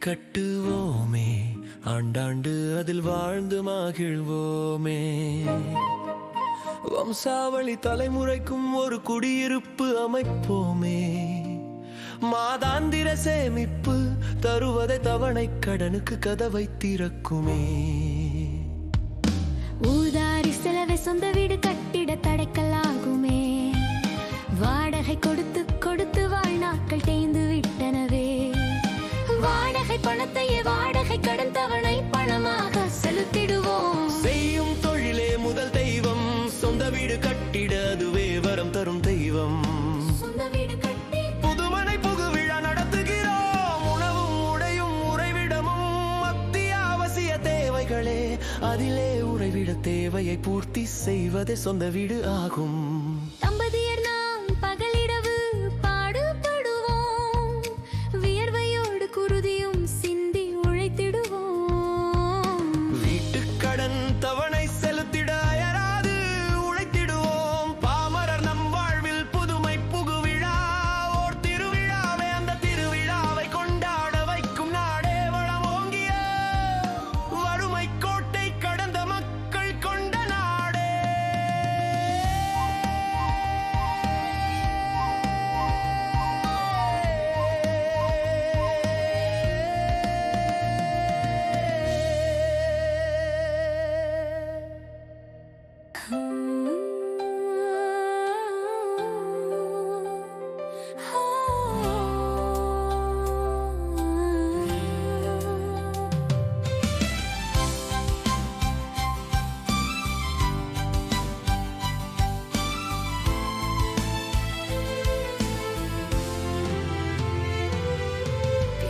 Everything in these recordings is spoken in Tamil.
கட்டுவோமே, ஆண்டாண்டு அதில் வாழ்ந்து மகிழ்வோமே. வம்சாவளி தலைமுறைக்கும் ஒரு குடியிருப்பு அமைப்போமே. மாதாந்திர சேமிப்பு தருவதை தவணை கடனுக்கு கதவை திறக்குமே. ஊதாரி செலவை சொந்த வீடு கட்டிட தடைக்கல்லாகுமே. வாடகை கொடுத்து கொடுத்து வாழ்நாட்கள் தேய்ந்து விட்டனவே. வாடகை பணத்தையே வாடகை கடன் தவணை பணமாக செலுத்திடுவோம். செய்யும் தொழிலே முதல் தெய்வம், சொந்த வீடு கட்டிட அதுவே வரம் தரும் தெய்வம். சொந்த வீடு கட்டி புதுமனை புகு விழா நடத்துகிறோம். உணவும் உடையும் உறைவிடமும் அத்தியாவசிய தேவைகளே. அதிலே உறைவிட தேவையை பூர்த்தி செய்வதே சொந்த வீடு ஆகும். தம்பதியர் நாம் பகலிரவு பாடுபடுவோம். வியர்வையோடு குருதியும் சிந்தி உழைத்திடுவோம். வீட்டுக்கடன் தவணை செலுத்திட அயராது உழைத்திடுவோம். பாமரர் நம் வாழ்வில் புதுமை புகுவிழா ஓர் திருவிழாவே. அந்த திருவிழாவை கொண்டாட வைக்கும் நாடே வளம் ஓங்கிய வறுமை கோட்டை கடந்த மக்கள் கொண்ட நாடே.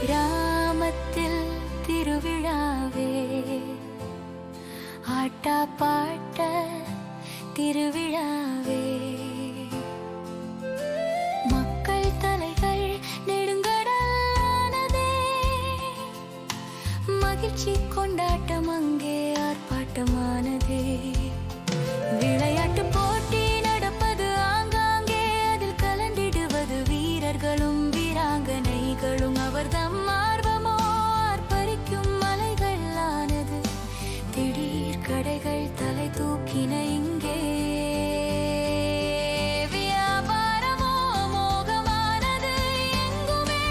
கிராமத்தில் திருவிழாவே, ஆட்டா பாட்ட திருவிழாவே. மக்கள் தலைகள் நெடுங்கடலானதே. மகிழ்ச்சி கொண்டாட்டம் அங்கே ஆர்ப்பாட்டமானதே. விளையாட்டு போட்டி நடப்பது ஆங்காங்கே. அதில் கலந்திடுவது வீரர்களும் வீராங்கனைகளும். அவர்தம் ஆர்வமோ ஆர்ப்பரிக்கும் மலைகள் ஆனது. திடீர் கடைகள் தலை தூக்கின இங்கே. வியாபாரமோ மோகமானது எங்குமே.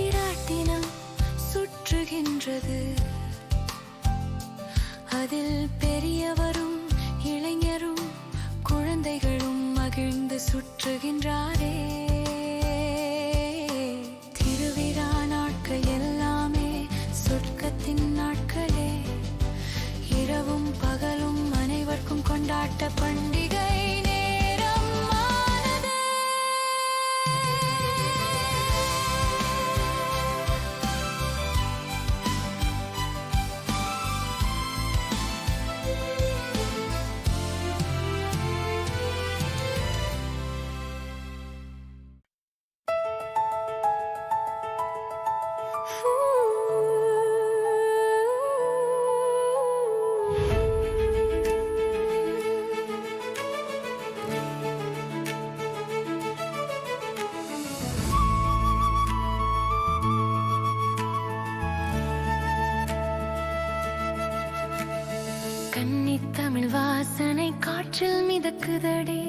இராட்டினம் சுற்றுகின்றது. அதில் பெரியவரும் இளைஞரும் குழந்தைகளும் மகிழ்ந்து சுற்றுகின்றாரே. திருவிழா நாட்கள் எல்லாமே சொர்க்கத்தின் நாட்களே. இரவும் பகலும் அனைவருக்கும் கொண்டாட்ட பண்டிகை நேரம் ஆனதே. கன்னித்தமிழ் வாசனை காற்றில் மிதக்குதடே.